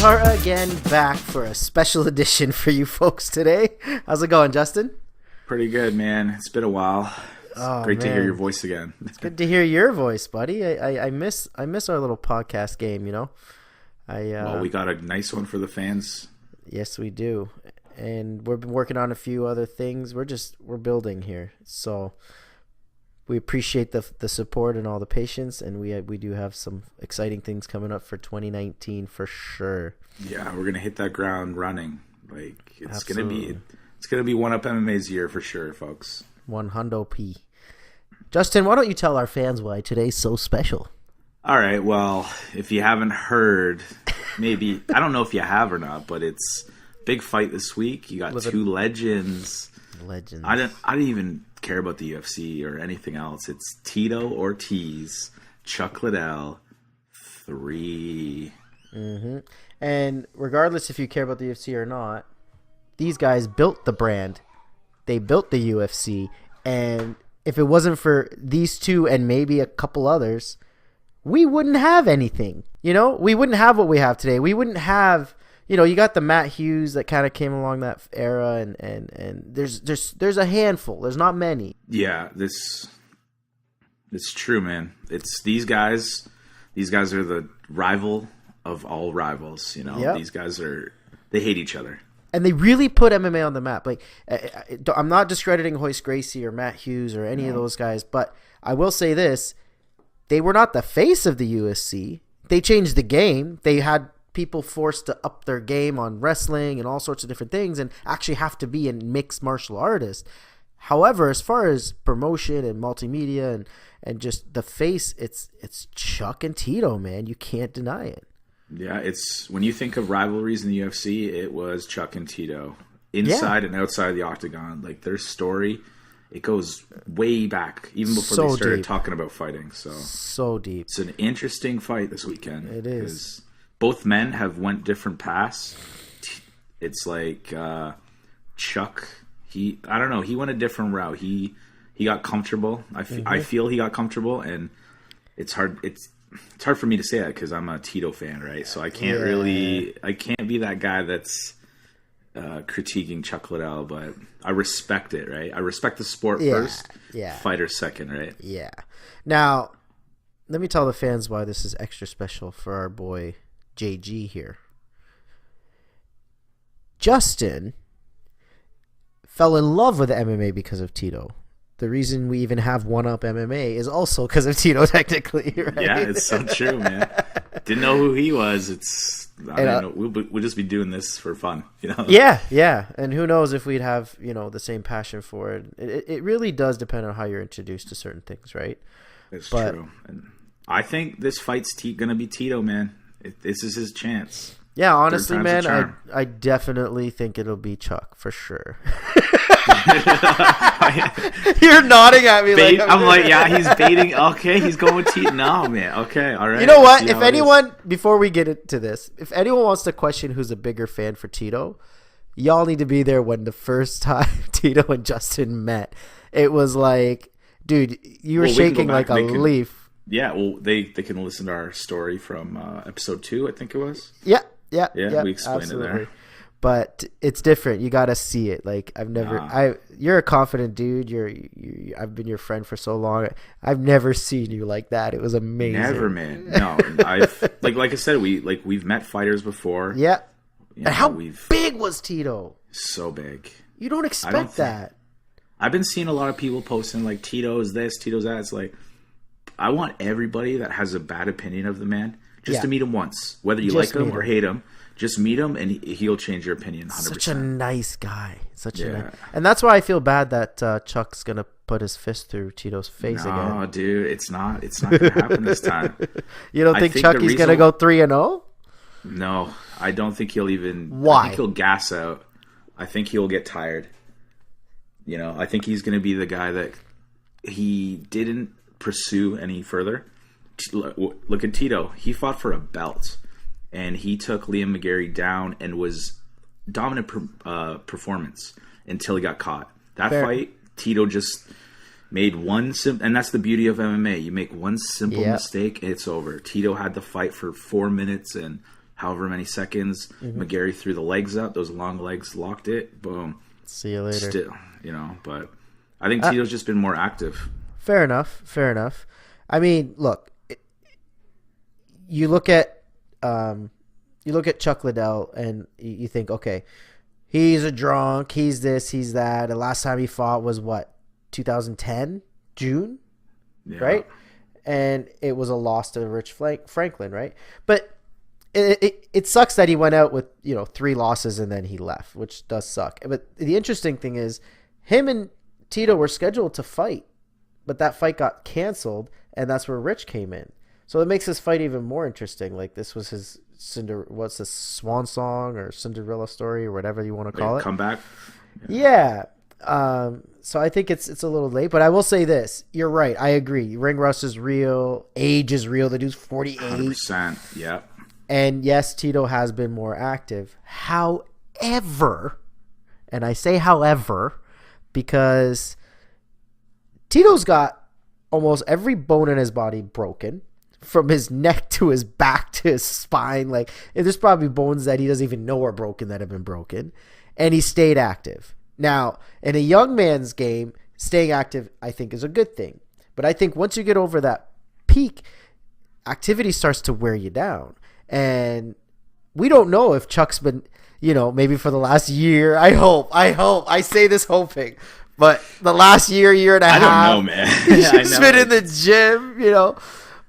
are again back for a special edition for you folks today. How's it going, Justin? Pretty good, man. It's been a while. It's great to hear your voice again. It's good to hear your voice, buddy. I miss our little podcast game, you know. Well, we got a nice one for the fans. Yes, we do. And we've been working on a few other things. We're building here. So we appreciate the support and all the patience, and we do have some exciting things coming up for 2019 for sure. Yeah, we're gonna hit that ground running. Like it's Absolutely. gonna be 1Up Mma's year for sure, folks. 100p. Justin, why don't you tell our fans why today's so special? All right. Well, if you haven't heard, maybe I don't know if you have or not, but it's big fight this week. You got two legends. Legends. I didn't even care about the UFC or anything else. It's Tito Ortiz, Chuck Liddell, 3. Mm-hmm. And regardless if you care about the UFC or not, these guys built the brand. They built the UFC. And if it wasn't for these two and maybe a couple others, we wouldn't have anything. You know, we wouldn't have what we have today. We wouldn't have, you know, you got the Matt Hughes that kind of came along that era, and there's a handful. There's not many. Yeah, it's true, man. It's these guys. These guys are the rival of all rivals. You know, Yep. These guys they hate each other. And they really put MMA on the map. Like, I'm not discrediting Hoist Gracie or Matt Hughes or any of those guys, but I will say this. They were not the face of the UFC. They changed the game. They had people forced to up their game on wrestling and all sorts of different things and actually have to be a mixed martial artist. However, as far as promotion and multimedia and just the face, it's Chuck and Tito, man. You can't deny it. Yeah, it's when you think of rivalries in the UFC, it was Chuck and Tito inside and outside the octagon. Like their story, it goes way back, even before they started talking about fighting. So deep. It's an interesting fight this weekend. It is. Both men have went different paths. It's like Chuck. I don't know. He went a different route. He got comfortable. I feel he got comfortable, and it's hard. It's hard for me to say that because I'm a Tito fan, right? So I can't I can't be that guy that's critiquing Chuck Liddell, but I respect it, right? I respect the sport first, fighter second, right? Yeah. Now, let me tell the fans why this is extra special for our boy JG here. Justin fell in love with MMA because of Tito. The reason we even have 1Up MMA is also because of Tito, technically, right? Yeah, it's so true, man. Didn't know who he was. I don't know. We'll just be doing this for fun, you know? Yeah. And who knows if we'd have, you know, the same passion for it. It really does depend on how you're introduced to certain things, right? It's true. And I think this fight's going to be Tito, man. This is his chance. Yeah, honestly, man, I definitely think it'll be Chuck for sure. You're nodding at me I'm like, yeah, he's baiting. Okay, he's going with Tito. No, man. Okay, all right. You know what? If anyone, before we get into this, if anyone wants to question who's a bigger fan for Tito, y'all need to be there when the first time Tito and Justin met. It was like, dude, you were shaking like a leaf. Yeah, well, they can listen to our story from episode 2, I think it was. Yeah, we explained it there. But it's different. You got to see it. Like you're a confident dude. I've been your friend for so long. I've never seen you like that. It was amazing. Never, man. No, I've like I said, we've met fighters before. Yeah. And how big was Tito? So big. You don't expect that. I've been seeing a lot of people posting like Tito's this, Tito's that. It's like I want everybody that has a bad opinion of the man just to meet him once, whether you like him or hate him. Just meet him, and he'll change your opinion 100%. Such a nice guy. And that's why I feel bad that Chuck's going to put his fist through Tito's face again. No, dude, it's not going to happen this time. You don't think Chucky's going to go 3-0? No, I don't think he'll even... Why? I think he'll gas out. I think he'll get tired. You know, I think he's going to be the guy that he didn't pursue any further. Look at Tito. He fought for a belt. And he took Liam McGarry down and was dominant performance until he got caught. That fight, Tito just made one and that's the beauty of MMA. You make one simple mistake, it's over. Tito had the fight for 4 minutes and however many seconds. McGarry threw the legs up. Those long legs locked it. Boom. See you later. Still, but I think Tito's just been more active. Fair enough. I mean, look, you look at Chuck Liddell and you think, okay, he's a drunk, he's this, he's that. The last time he fought was what, 2010 June, right? And it was a loss to Rich Franklin, right? But it sucks that he went out with 3 losses and then he left, which does suck. But the interesting thing is, him and Tito were scheduled to fight, but that fight got canceled, and that's where Rich came in. So it makes this fight even more interesting. Like, this was his what's this, swan song or Cinderella story or whatever you want to call it. Comeback. Yeah. So I think it's a little late, but I will say this: you're right. I agree. Ring rust is real. Age is real. The dude's 48. 100%. Yeah. And yes, Tito has been more active. However, and I say however, because Tito's got almost every bone in his body broken, from his neck to his back to his spine. Like, there's probably bones that he doesn't even know are broken that have been broken. And he stayed active. Now, in a young man's game, staying active, I think, is a good thing. But I think once you get over that peak, activity starts to wear you down. And we don't know if Chuck's been, maybe for the last year. I say this hoping. But the last year and a half. I don't know, man. He's been in the gym,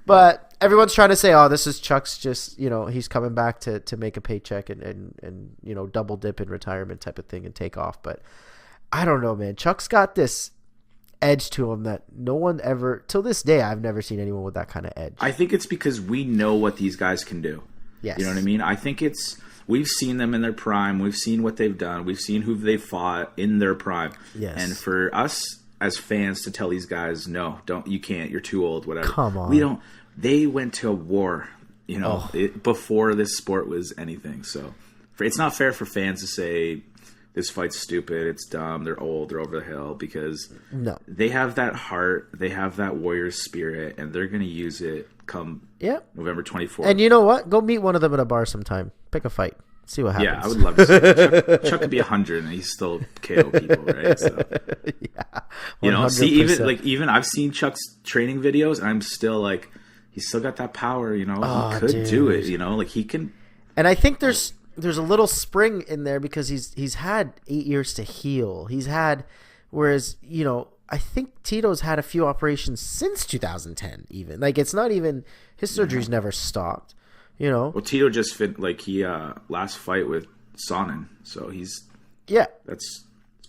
But everyone's trying to say, oh, this is Chuck's just, he's coming back to make a paycheck and double dip in retirement type of thing and take off. But I don't know, man. Chuck's got this edge to him that no one ever, till this day, I've never seen anyone with that kind of edge. I think it's because we know what these guys can do. Yes. You know what I mean? I think we've seen them in their prime. We've seen what they've done. We've seen who they fought in their prime. Yes. And for us as fans to tell these guys, no, you can't. You're too old, whatever. Come on. They went to a war, before this sport was anything. So it's not fair for fans to say this fight's stupid, it's dumb, they're old, they're over the hill, because they have that heart, they have that warrior spirit, and they're going to use it come November 24th. And you know what? Go meet one of them at a bar sometime. Pick a fight. See what happens. Yeah, I would love to see it. Chuck could be 100 and he's still KO people, right? So, yeah. Even I've seen Chuck's training videos, and I'm still like, he's still got that power, he could do it, he can. And I think there's a little spring in there because he's had 8 years to heal. He's had, whereas, I think Tito's had a few operations since 2010 even. Like, it's not even, his surgery's never stopped, Well, Tito just he last fight with Sonnen, so that's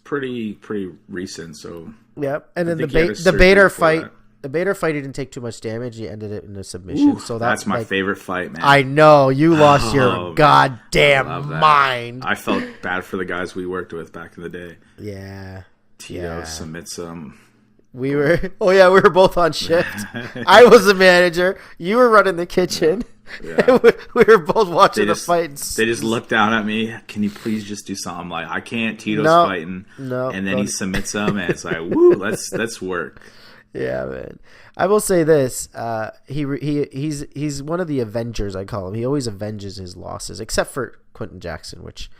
pretty recent, so. Yeah, and then the Bader fight. The Bader fight, he didn't take too much damage. He ended it in a submission. So that's my favorite fight, man. I know. You lost your goddamn mind. I felt bad for the guys we worked with back in the day. Yeah. Tito submits them. We were both on shift. I was the manager. You were running the kitchen. Yeah. We were both watching the fight. They just looked down at me. Can you please just do something? I'm like, I can't. Tito's fighting. No. And then he submits them, and it's like, woo, let's work. Yeah, man. I will say this: he's one of the Avengers. I call him. He always avenges his losses, except for Quentin Jackson, which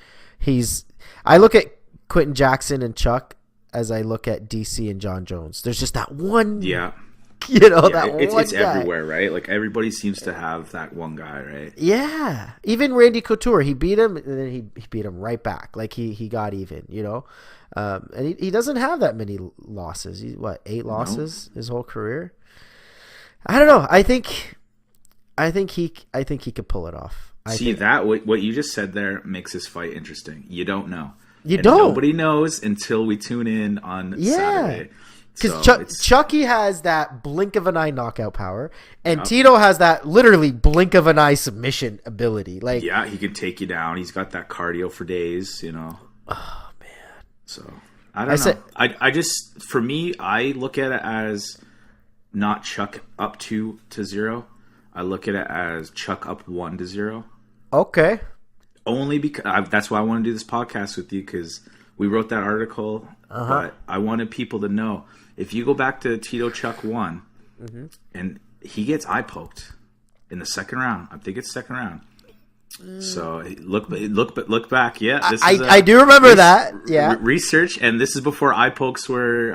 I look at Quentin Jackson and Chuck as I look at DC and John Jones. There's just that one. Yeah. It's guy. Everywhere, right? Like, everybody seems to have that one guy, right? Yeah. Even Randy Couture, he beat him, and then he beat him right back. Like, he got even, and he doesn't have that many losses. He's 8 losses his whole career. I don't know. I think he could pull it off. What you just said there makes this fight interesting. You don't know. Nobody knows until we tune in on Saturday. Because Chucky has that blink of an eye knockout power, and Tito has that literally blink of an eye submission ability. Like, yeah, he can take you down. He's got that cardio for days, Oh man. So I don't know. I just, for me, I look at it as not Chuck up 2-0. I look at it as Chuck up 1-0. Okay. Only because that's why I want to do this podcast with you, because we wrote that article, but I wanted people to know. If you go back to Tito Chuck 1, and he gets eye poked in the second round, I think it's second round, So look back. Yeah, I do remember that. Yeah, research, and this is before eye pokes were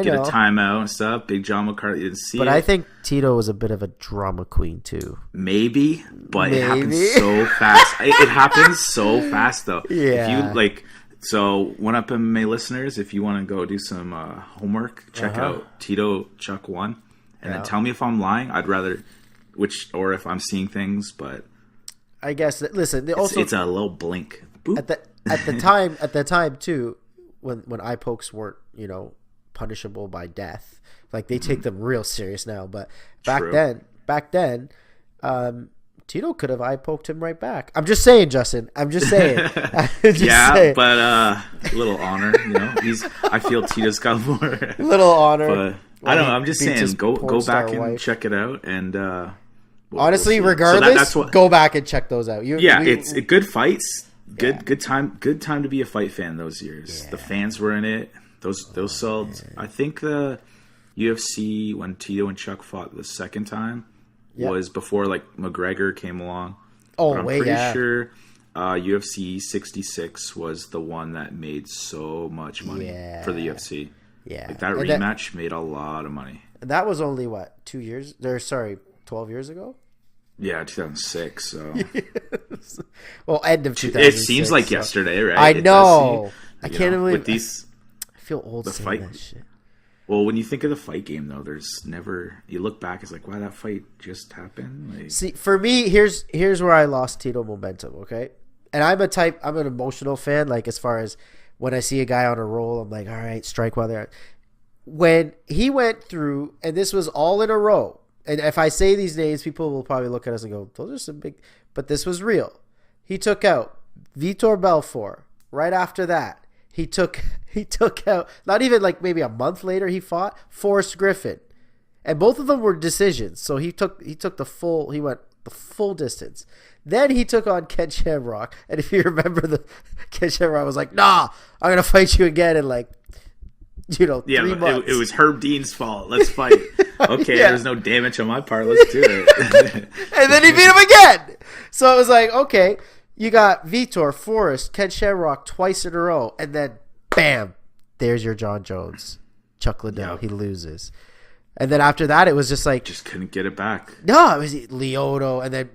get a timeout and stuff. Big John McCarthy didn't see but it. I think Tito was a bit of a drama queen too. Maybe, but it happens so fast. It happens so fast though. Yeah. If you so 1Up Mma listeners, if you want to go do some homework, check out Tito Chuck 1, and then tell me if I'm lying. I'd rather or if I'm seeing things, but. I guess listen. It's a little blink. Boop. At the time too, when eye pokes weren't punishable by death, like they take them real serious now. But back then, Tito could have eye poked him right back. I'm just saying, Justin. I'm just saying. Saying. But a little honor, I feel Tito's got more. Little honor. But I don't know. I'm just saying, go back and check it out and. Honestly, regardless, go back and check those out. It's good fights. Good time to be a fight fan those years. Yeah. The fans were in it. Those sold. I think the UFC when Tito and Chuck fought the second time was before McGregor came along. Oh, but I'm pretty sure UFC 66 was the one that made so much money for the UFC. Yeah, that rematch made a lot of money. That was only 12 years ago. Yeah, 2006. So, well, end of 2006. It seems like yesterday, right? I know. I can't believe with these. I feel old saying that shit. Well, when you think of the fight game, though, there's never. You look back, it's like, wow, that fight just happened. See, for me, here's where I lost Tito momentum. Okay, and I'm an emotional fan. Like as far as when I see a guy on a roll, I'm like, all right, strike while they're. When he went through, and this was all in a row. And if I say these names, people will probably look at us and go, those are some big... But this was real. He took out Vitor Belfort. Right after that, he took out... Not even maybe a month later, he fought Forrest Griffin. And both of them were decisions. So he went the full distance. Then he took on Ken Shamrock. And if you remember, Ken Shamrock was like, nah, I'm going to fight you again in 3 months. It was Herb Dean's fault. Let's fight. Okay, there's no damage on my part. Let's do it. And then he beat him again. So it was like, okay, you got Vitor, Forrest, Ken Shamrock twice in a row. And then, bam, there's your John Jones. Chuck Liddell, he loses. And then after that, it was just just couldn't get it back. No, it was Lyoto. And then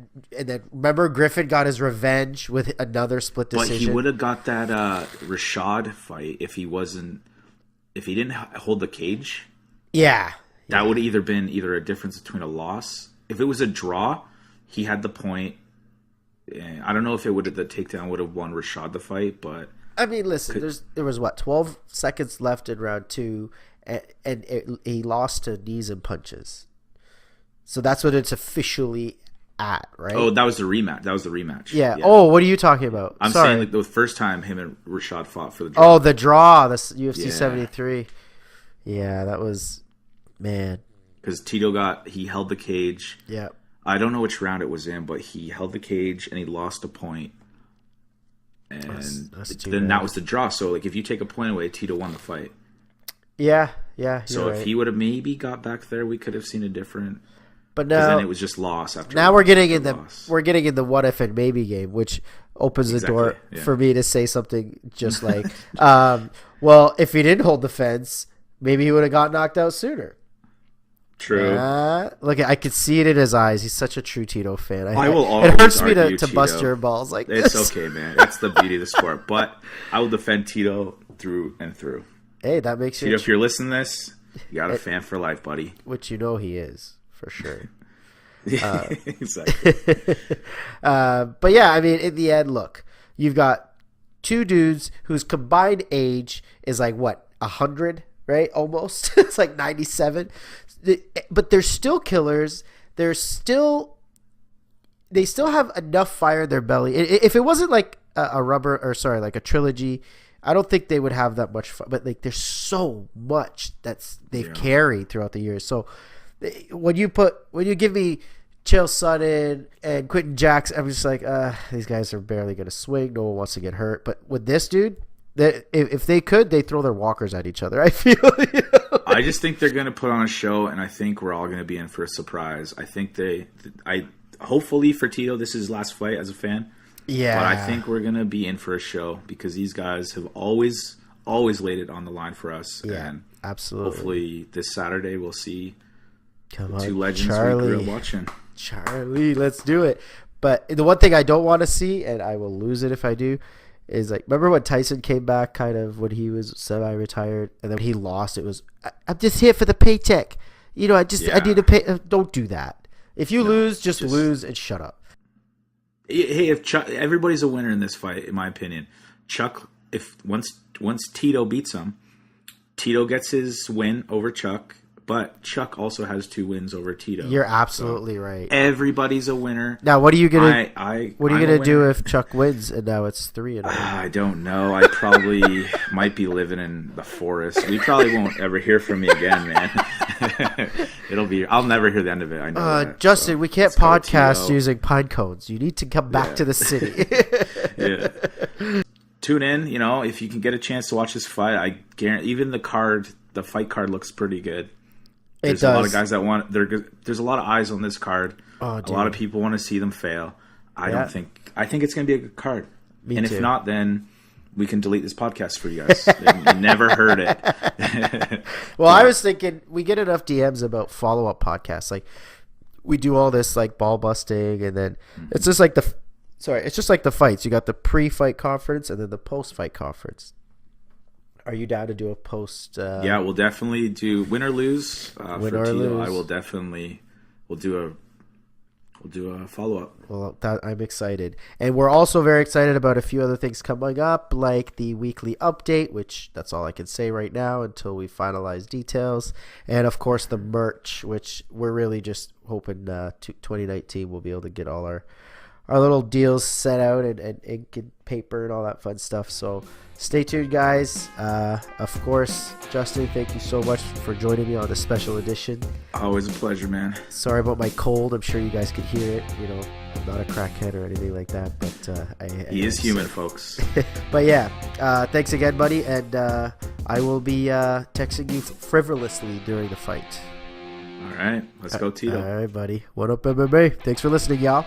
remember, Griffin got his revenge with another split decision. But he would have got that Rashad fight if he didn't hold the cage. Yeah. That would have either been a difference between a loss. If it was a draw, he had the point. I don't know if the takedown would have won Rashad the fight, but I mean, listen, there was 12 seconds left in round 2, and he lost to knees and punches. So that's what it's officially at, right? Oh, that was the rematch. Yeah. Oh, what are you talking about? I'm saying the first time him and Rashad fought for the draw. Oh, the draw, the UFC 73. Yeah, that was. Man, because Tito he held the cage. Yeah, I don't know which round it was in, but he held the cage and he lost a point, and then that was the draw. So if you take a point away, Tito won the fight. Yeah. So if he would have maybe got back there, we could have seen a different. But now then it was just loss after. Now we're getting in the what if and maybe game, which opens the door for me to say something just like, well, if he didn't hold the fence, maybe he would have got knocked out sooner. True. Look, I could see it in his eyes. He's such a true Tito fan. I will always it hurts me to Tito. Bust your balls like it's this. It's okay, man. That's the beauty of the sport. But I will defend Tito through and through. Hey, that makes Tito, if you're listening to this, you got a fan for life, buddy. Which he is, for sure. Exactly. But yeah, I mean, in the end, look, you've got two dudes whose combined age is 100, right? Almost. It's 97. But they're still killers. They still have enough fire in their belly. If it wasn't a trilogy, I don't think they would have that much fun. But there's so much they've carried throughout the years. So when you give me Chael Sonnen and Quentin Jackson, I'm just these guys are barely going to swing. No one wants to get hurt. But with this dude, if they could, they throw their walkers at each other. I feel. I just think they're going to put on a show, and I think we're all going to be in for a surprise. I think hopefully for Tito, this is his last fight as a fan. Yeah. But I think we're going to be in for a show because these guys have always laid it on the line for us. Yeah, and absolutely. Hopefully this Saturday we'll see Come the on, two legends Charlie. we grew up watching. Charlie, let's do it. But the one thing I don't want to see, and I will lose it if I do, is like, remember when Tyson came back kind of when he was semi-retired and then he lost? It was, I'm just here for the paycheck. You know, I need to pay. Don't do that. If you lose, just lose and shut up. Hey, if Chuck, everybody's a winner in this fight, in my opinion. Chuck, if once Tito beats him, Tito gets his win over Chuck, but Chuck also has 2 wins over Tito. You're absolutely right. Everybody's a winner. Now, what are you gonna what are you gonna do if Chuck wins and now it's 3-0? I don't know. I probably might be living in the forest. You probably won't ever hear from me again, man. I'll never hear the end of it. I know that, Justin, so we can't podcast using pine cones. You need to come back to the city. Yeah. Tune in, if you can get a chance to watch this fight. I guarantee, even the fight card looks pretty good. There's a lot of guys that want. There's a lot of eyes on this card. Oh, a lot of people want to see them fail. I think it's going to be a good card. Me too. If not, then we can delete this podcast for you guys. You never heard it. Well, I was thinking we get enough DMs about follow-up podcasts. Like we do all this like ball busting, and then it's just like the fights. You got the pre-fight conference and then the post-fight conference. Are you down to do a post? Yeah, we'll definitely do win or lose. Win for or Tito, lose. I will definitely. We'll do a follow-up. Well, I'm excited. And we're also very excited about a few other things coming up, like the weekly update, which that's all I can say right now until we finalize details. And, of course, the merch, which we're really just hoping 2019 we'll be able to get all our little deals set out and ink and paper and all that fun stuff. So stay tuned, guys. Of course, Justin, thank you so much for joining me on this special edition. Always a pleasure, man. Sorry about my cold. I'm sure you guys could hear it. I'm not a crackhead or anything like that, but he is human, folks. But yeah, thanks again, buddy, and I will be texting you frivolously during the fight. All right, let's go, Tito. All right, buddy. 1Up Mma. Thanks for listening, y'all.